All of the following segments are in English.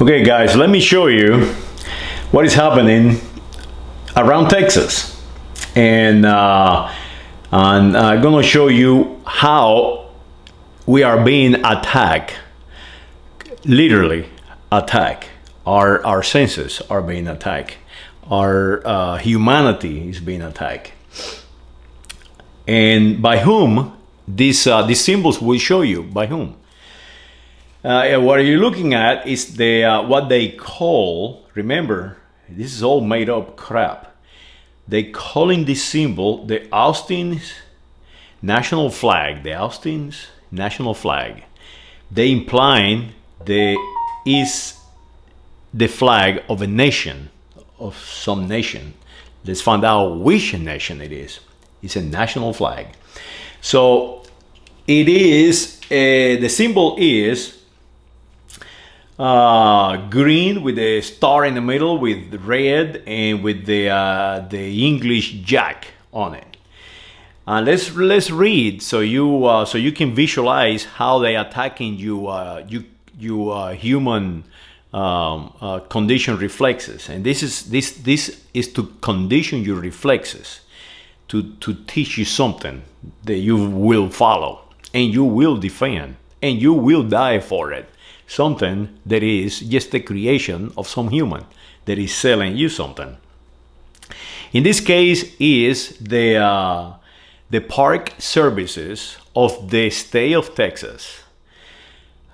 Okay guys, let me show you what is happening around Texas. And I'm gonna show you how we are being attacked, literally attacked. Our senses are being attacked. Our humanity is being attacked. And by whom? These symbols will show you by whom. What you're looking at is the what they call, remember, this is all made up crap. They calling this symbol the Austin's national flag. The Austin's national flag. They implying is the flag of a nation, of some nation. Let's find out which nation it is. It's a national flag. So it is, the symbol is green with a star in the middle, with red, and with the English Jack on it. Let's read so you can visualize how they attacking you human condition reflexes. And this is to condition your reflexes, to teach you something that you will follow and you will defend and you will die for it. Something that is just the creation of some human that is selling you something. In this case is the park services of the state of Texas.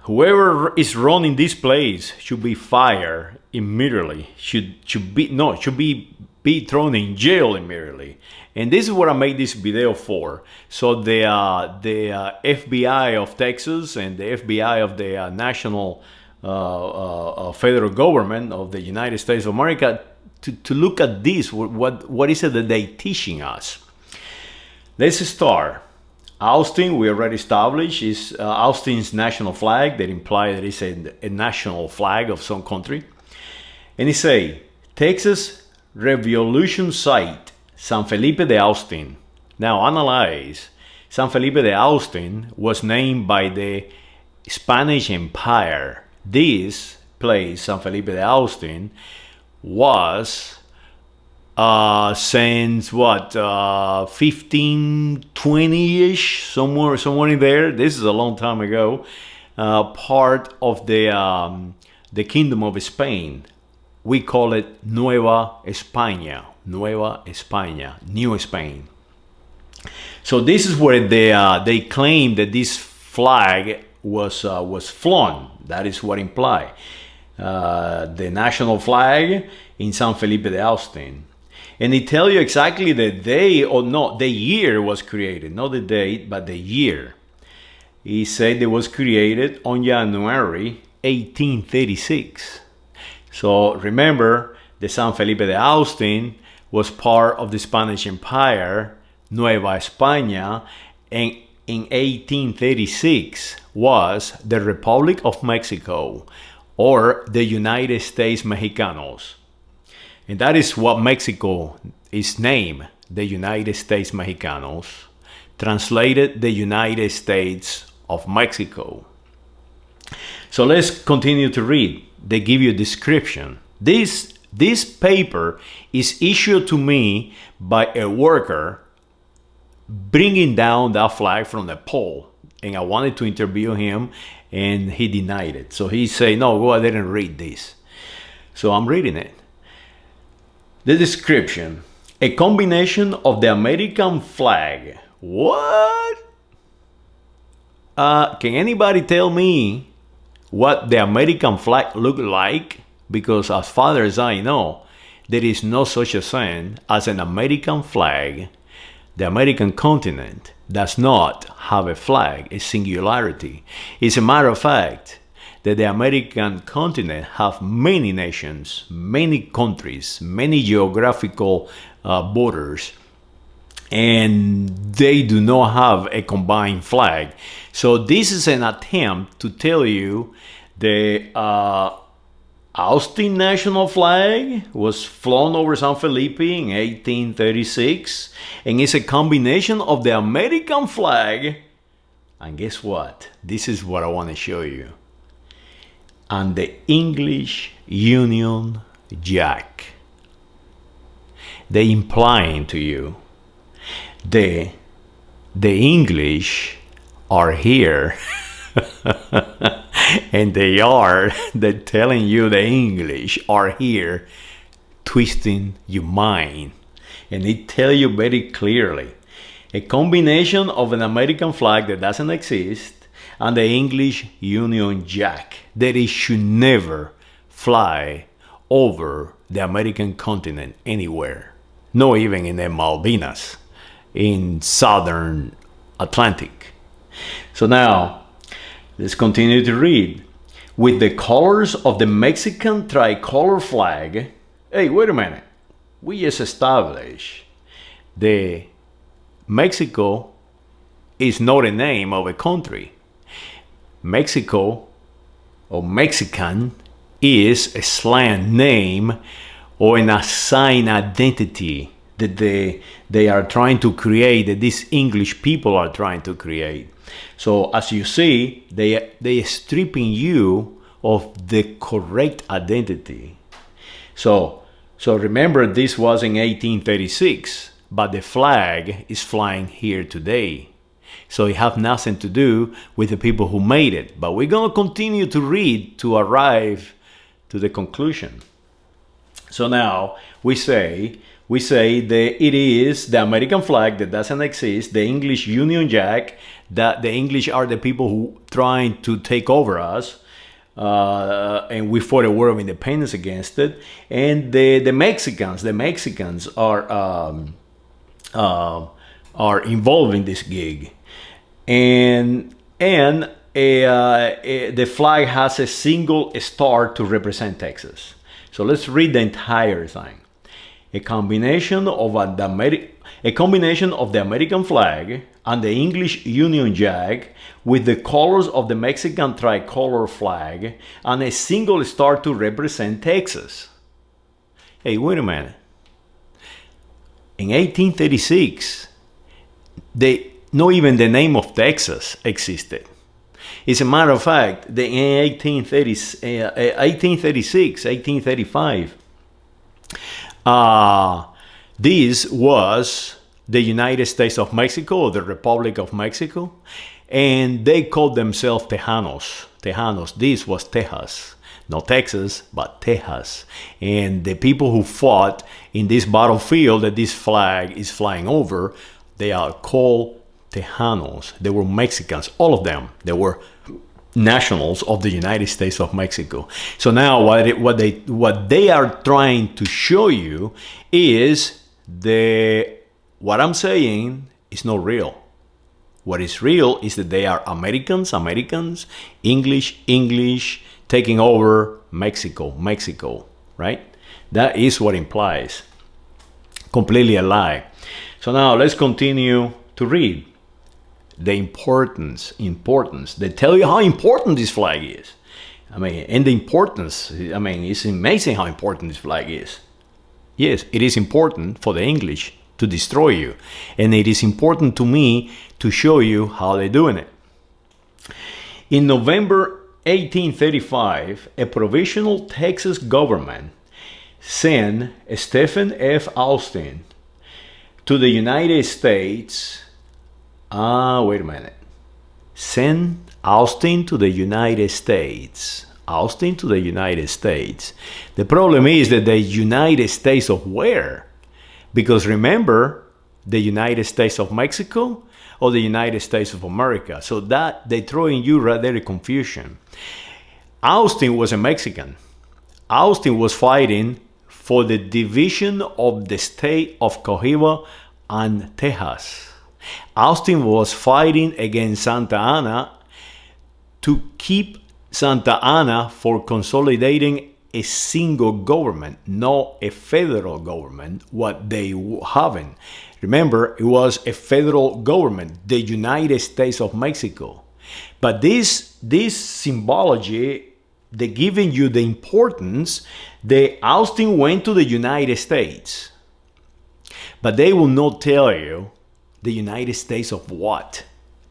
Whoever is running this place should be fired immediately. Should be thrown in jail immediately. And this is what I made this video for. So the FBI of Texas and the FBI of the national federal government of the United States of America to look at this. What is it that they teaching us? Let's start. Austin, we already established, is Austin's national flag. That implies that it's a national flag of some country. And it say, Texas Revolution Site, San Felipe de Austin. Now analyze. San Felipe de Austin was named by the Spanish Empire. This place, San Felipe de Austin, was since what, 1520-ish, somewhere in there. This is a long time ago. Part of the Kingdom of Spain. We call it Nueva España. Nueva España, New Spain. So this is where they claim that this flag was flown. That is what implied. The national flag in San Felipe de Austin. And they tell you exactly the day, or not, the year was created. Not the date, but the year. He said it was created on January 1836. So remember, the San Felipe de Austin was part of the Spanish Empire, Nueva España, and in 1836 was the Republic of Mexico, or the United States Mexicanos. And that is what Mexico is named, the United States Mexicanos, translated the United States of Mexico. So let's continue to read. They give you a description. This paper is issued to me by a worker bringing down that flag from the pole. And I wanted to interview him and he denied it. So he said, no, go ahead and read this. So I'm reading it. The description, a combination of the American flag. What? Can anybody tell me what the American flag looked like? Because as far as I know, there is no such a thing as an American flag. The American continent does not have a flag, a singularity. It's a matter of fact that the American continent have many nations, many countries, many geographical borders, and they do not have a combined flag. So this is an attempt to tell you the Austin national flag was flown over San Felipe in 1836, and it's a combination of the American flag. And guess what? This is what I want to show you. and the English Union Jack. They implying to you the English are here and they're telling you the English are here twisting your mind. And they tell you very clearly, a combination of an American flag that doesn't exist and the English Union Jack, that it should never fly over the American continent anywhere, not even in the Malvinas, in southern Atlantic. So now, let's continue to read. With the colors of the Mexican tricolor flag, hey, wait a minute. We just established the Mexico is not a name of a country. Mexico or Mexican is a slang name or an assigned identity that they are trying to create, that these English people are trying to create. So as you see, they are stripping you of the correct identity. So remember, this was in 1836, but the flag is flying here today. So it has nothing to do with the people who made it. But we're going to continue to read to arrive to the conclusion. So now we say that it is the American flag that doesn't exist, the English Union Jack, that the English are the people who trying to take over us. And we fought a war of independence against it. And the Mexicans are involved in this gig. And the flag has a single star to represent Texas. So let's read the entire thing. A combination of the American flag and the English Union Jack with the colors of the Mexican tricolor flag and a single star to represent Texas. Hey, wait a minute. In 1836, not even the name of Texas existed. As a matter of fact, in 1836, 1835, this was the United States of Mexico, or the Republic of Mexico, and they called themselves Tejanos. Tejanos, this was Texas. Not Texas, but Texas. And the people who fought in this battlefield that this flag is flying over, they are called Tejanos. They were Mexicans, all of them. They were nationals of the United States of Mexico. So now what they are trying to show you is what I'm saying is not real. What is real is that they are Americans, English, taking over Mexico, right? That is what implies. Completely a lie. So now let's continue to read. The importance. They tell you how important this flag is. It's amazing how important this flag is. Yes, it is important for the English to destroy you. And it is important to me to show you how they're doing it. In November 1835, a provisional Texas government sent Stephen F. Austin to the United States. Send Austin to the United States. Austin to the United States. The problem is that the United States of where? Because remember, the United States of Mexico or the United States of America. So that they throw in you right there a confusion. Austin was a Mexican. Austin was fighting for the division of the state of Coahuila and Texas. Austin was fighting against Santa Anna to keep Santa Anna for consolidating a single government, not a federal government, what they haven't. Remember, it was a federal government, the United States of Mexico. But this symbology, they're giving you the importance that Austin went to the United States. But they will not tell you the United States of what?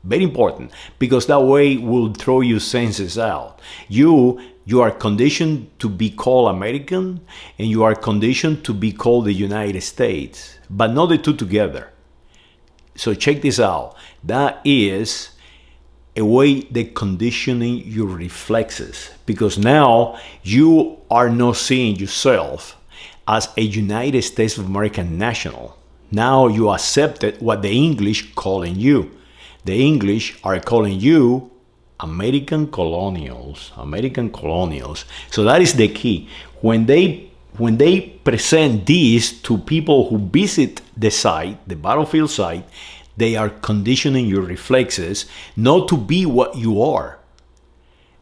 Very important, because that way will throw your senses out. You You are conditioned to be called American, and you are conditioned to be called the United States, but not the two together. So check this out. That is a way they're conditioning your reflexes, because now you are not seeing yourself as a United States of America national. Now you accepted what the English calling you. The English are calling you American colonials. American colonials. So that is the key. When they present this to people who visit the site, the battlefield site, they are conditioning your reflexes not to be what you are,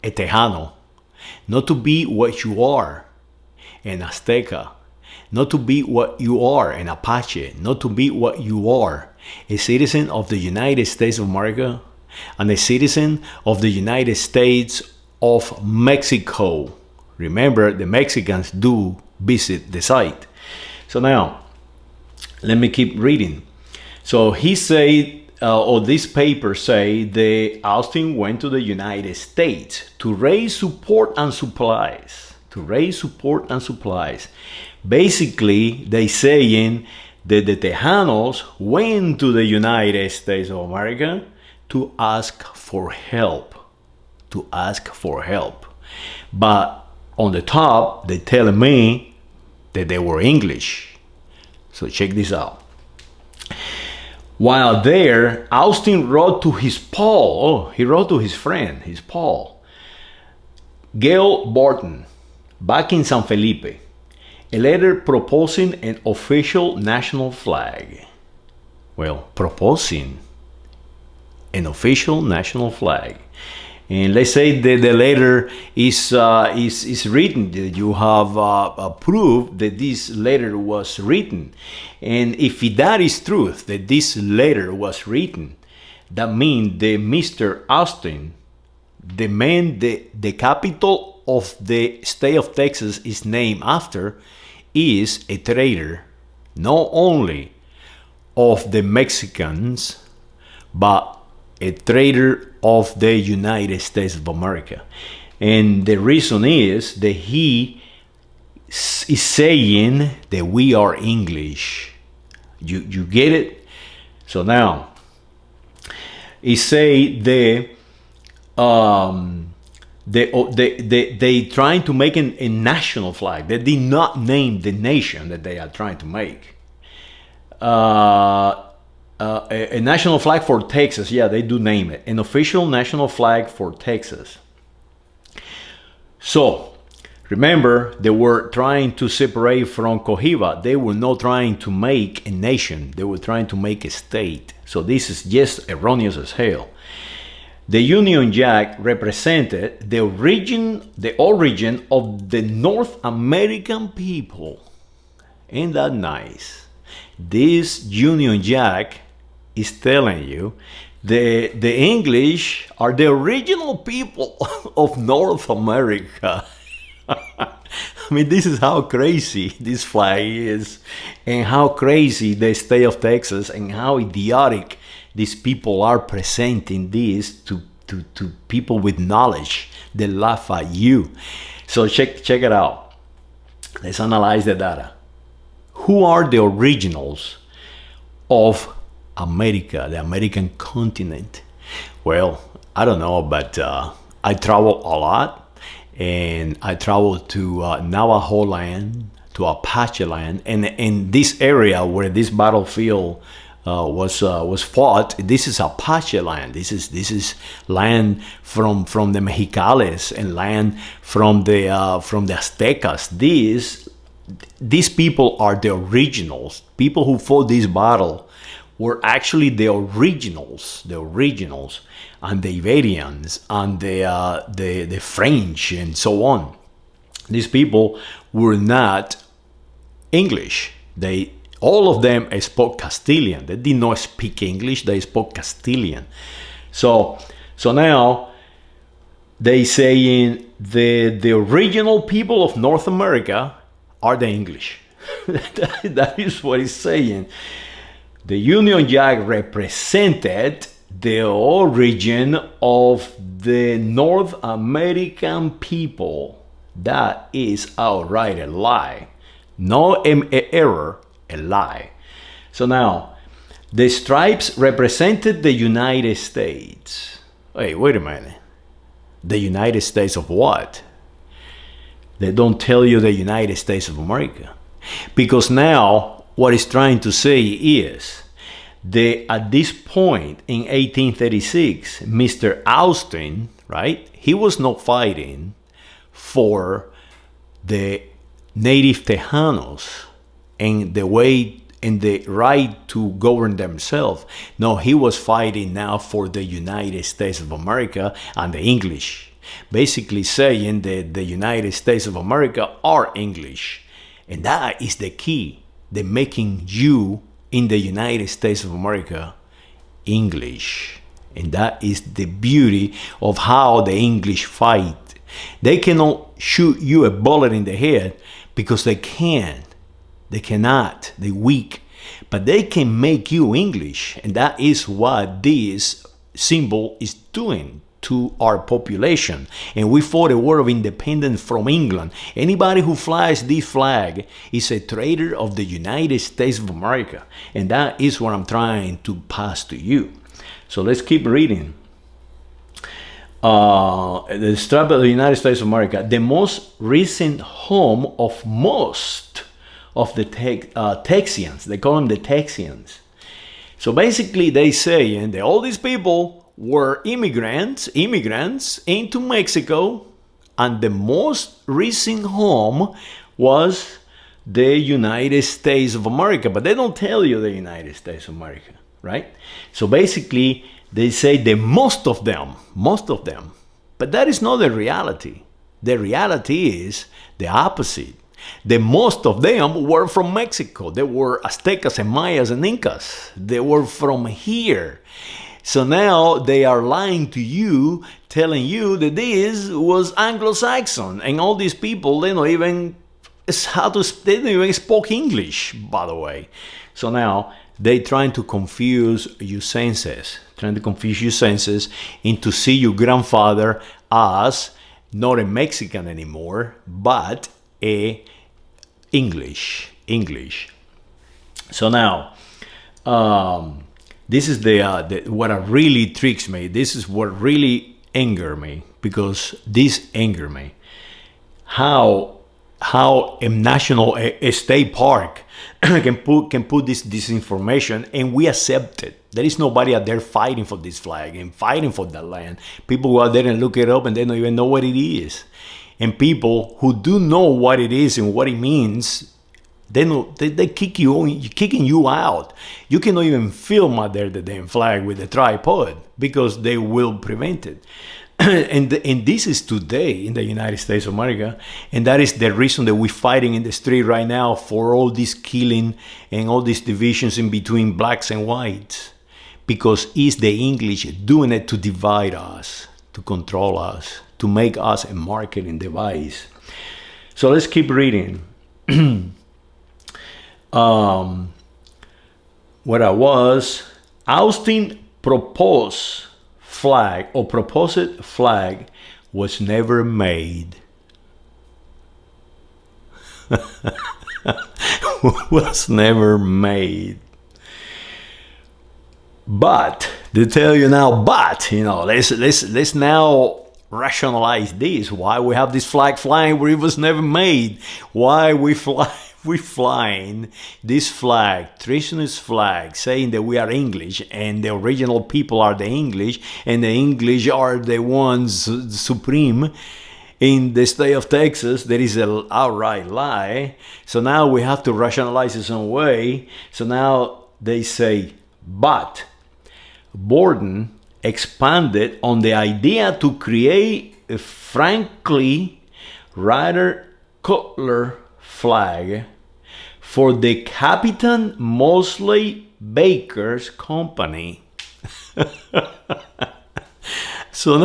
a Tejano, not to be what you are, an Azteca, not to be what you are, an Apache, not to be what you are, a citizen of the United States of America, and a citizen of the United States of Mexico. Remember, the Mexicans do visit the site. So now, let me keep reading. So he said, or this paper say, the Austin went to the United States to raise support and supplies. To raise support and supplies. Basically, they saying that the Tejanos went to the United States of America to ask for help. To ask for help. But on the top, they telling me that they were English. So check this out. While there, Austin wrote to his Paul, he wrote to his friend, his Paul, Gail Barton, back in San Felipe, a letter proposing an official national flag. Well, proposing an official national flag. And let's say that the letter is written, that you have proof that this letter was written. And if that is truth, that this letter was written, that means that Mr. Austin, the man the capital of the state of Texas is named after, is a traitor, not only of the Mexicans, but a traitor of the United States of America. And the reason is that he is saying that we are English. You get it? So now, he say they trying to make a national flag. They did not name the nation that they are trying to make. A national flag for Texas. Yeah, they do name it. An official national flag for Texas. So, remember, they were trying to separate from Cohiba. They were not trying to make a nation. They were trying to make a state. So this is just erroneous as hell. The Union Jack represented the origin of the North American people. Ain't that nice? This Union Jack is telling you the English are the original people of North America. I mean, this is how crazy this flag is, and how crazy the state of Texas, and how idiotic these people are presenting this to people with knowledge. They laugh at you. So check it out. Let's analyze the data. Who are the originals of America, the American continent? Well, I don't know, but I travel a lot, and I travel to Navajo land, to Apache land, and in this area where this battlefield was fought, this is Apache land. This is land from the Mexicales, and land from the Aztecas. These people are the originals. People who fought this battle were actually the originals, and the Iberians, and the French, and so on. These people were not English. All of them spoke Castilian. They did not speak English. They spoke Castilian. So now they saying the original people of North America are the English. That is what he's saying. The Union Jack represented the origin of the North American people. That is outright a lie. No error, a lie. So now, the stripes represented the United States. Hey, wait a minute. The United States of what? They don't tell you the United States of America. Because now, what it's trying to say is, at this point in 1836, Mr. Austin, right, he was not fighting for the native Tejanos and the way and the right to govern themselves. No, he was fighting now for the United States of America and the English. Basically saying that the United States of America are English. And that is the key. They're making you in the United States of America English. And that is the beauty of how the English fight. They cannot shoot you a bullet in the head because they can. They cannot. They're weak. But they can make you English. And that is what this symbol is doing to our population. And we fought a war of independence from England. Anybody who flies this flag is a traitor of the United States of America. And that is what I'm trying to pass to you. So let's keep reading. The stripe of the United States of America, the most recent home of most of the Texians. They call them the Texians. So basically they say, and all these people were immigrants into Mexico, and the most recent home was the United States of America. But they don't tell you the United States of America, right? So basically they say the most of them. But that is not the reality. The reality is the opposite. The most of them were from Mexico. They were Aztecas and Mayas and Incas. They were from here. So now they are lying to you, telling you that this was Anglo-Saxon, and all these people, they don't even speak English, by the way. So now they trying to confuse your senses, into see your grandfather as not a Mexican anymore, but a English. So now, this is what really tricks me. This is what really anger me, because this anger me. How a national a state park can put this information, and we accept it. There is nobody out there fighting for this flag and fighting for that land. People go out there and look it up, and they don't even know what it is. And people who do know what it is and what it means, they kicking you out. You cannot even film out there the damn flag with a tripod because they will prevent it. And this is today in the United States of America, and that is the reason that we're fighting in the street right now for all this killing and all these divisions in between blacks and whites, because it's the English doing it to divide us, to control us, to make us a marketing device. So let's keep reading. Austin proposed flag was never made. Was never made. But they tell you now, let's now rationalize this. Why we have this flag flying where it was never made? Why we flying this flag, treasonous flag, saying that we are English and the original people are the English, and the English are the ones supreme in the state of Texas? That is an outright lie. So now we have to rationalize it some way. So now they say, but Borden expanded on the idea to create a Franklin Ryder Cutler flag for the Captain Mosley Baker's company. So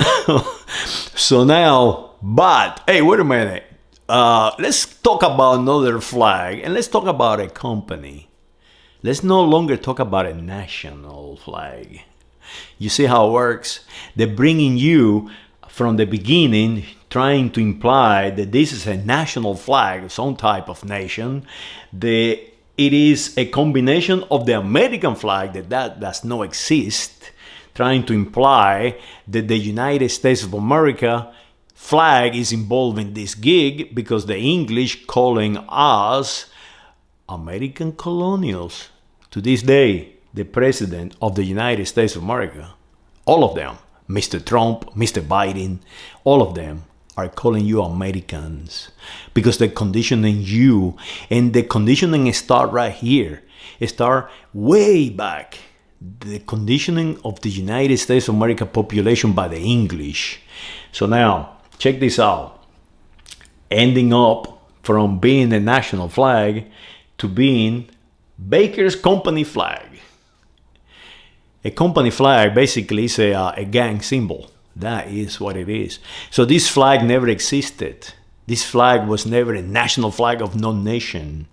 now, but hey, wait a minute. Let's talk about another flag, and let's talk about a company. Let's no longer talk about a national flag. You see how it works? They're bringing you from the beginning, trying to imply that this is a national flag of some type of nation. It is a combination of the American flag that does not exist, trying to imply that the United States of America flag is involved in this gig because the English calling us American colonials. To this day, the president of the United States of America, all of them, Mr. Trump, Mr. Biden, all of them are calling you Americans because they're conditioning you, and the conditioning start right here. It start way back. The conditioning of the United States of America population by the English. So now, check this out. Ending up from being a national flag to being Baker's company flag. A company flag basically is a gang symbol. That is what it is. So this flag never existed. This flag was never a national flag of no nation.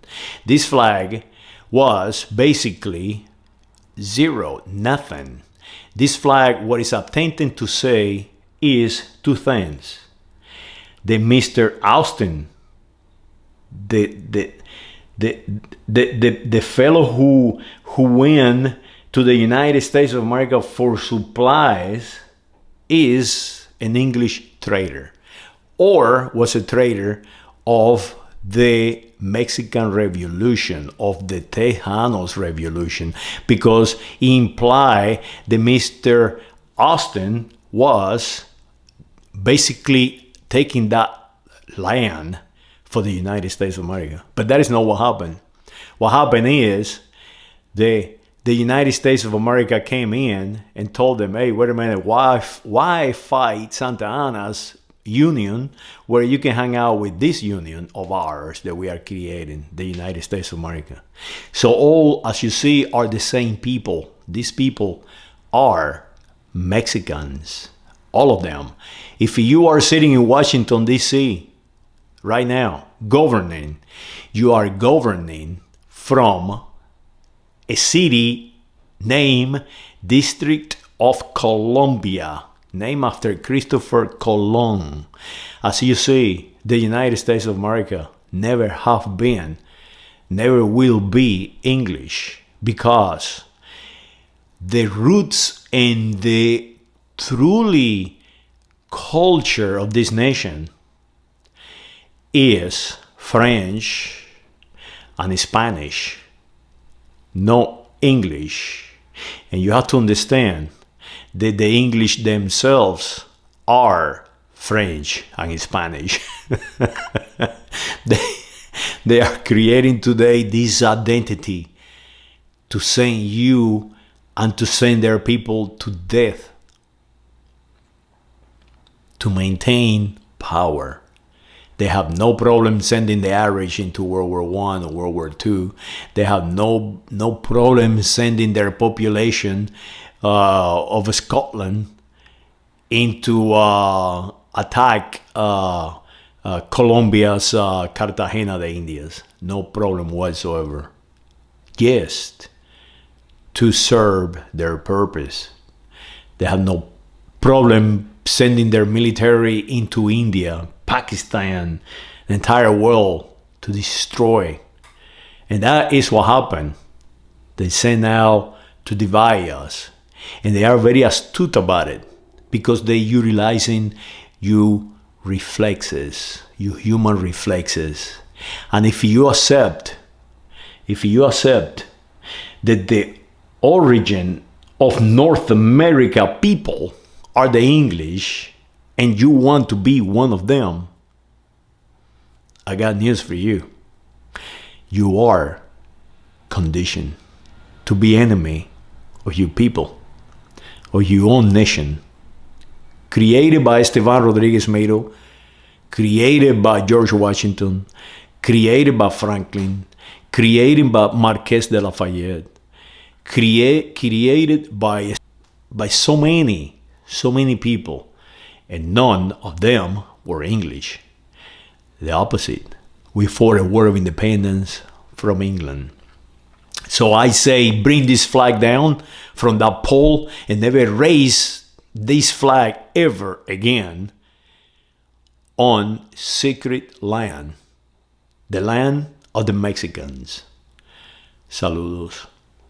This flag was basically zero, nothing. This flag, what is attempting to say is two things. The Mr. Austin, the fellow who went to the United States of America for supplies is an English trader, or was a trader of the Mexican Revolution, of the Tejanos Revolution, because he implied that Mr. Austin was basically taking that land for the United States of America. But that is not what happened. What happened is the United States of America came in and told them, hey, wait a minute, why fight Santa Anna's union where you can hang out with this union of ours that we are creating, the United States of America? So all, as you see, are the same people. These people are Mexicans, all of them. If you are sitting in Washington, D.C. right now, governing, you are governing from a city named District of Columbia, named after Christopher Colon. As you see, the United States of America never have been, never will be English, because the roots and the truly culture of this nation is French and Spanish, no English. And you have to understand that the English themselves are French and Spanish. they are creating today this identity to send you and to send their people to death, to maintain power. They have no problem sending the Irish into World War I or World War II. They have no problem sending their population of Scotland into attack Colombia's Cartagena de Indias. No problem whatsoever. Just to serve their purpose. They have no problem sending their military into India, Pakistan, the entire world to destroy. And that is what happened. They sent out to divide us. And they are very astute about it because they're utilizing your reflexes, your human reflexes. And if you accept that the origin of North America people are the English, and you want to be one of them, I got news for you. You are conditioned to be enemy of your people, of your own nation, created by Esteban Rodriguez Mero, created by George Washington, created by Franklin, created by Marquez de Lafayette, created by so many people, and none of them were English. The opposite. We fought a war of independence from England. So I say, bring this flag down from that pole and never raise this flag ever again on sacred land, the land of the Mexicans. Saludos.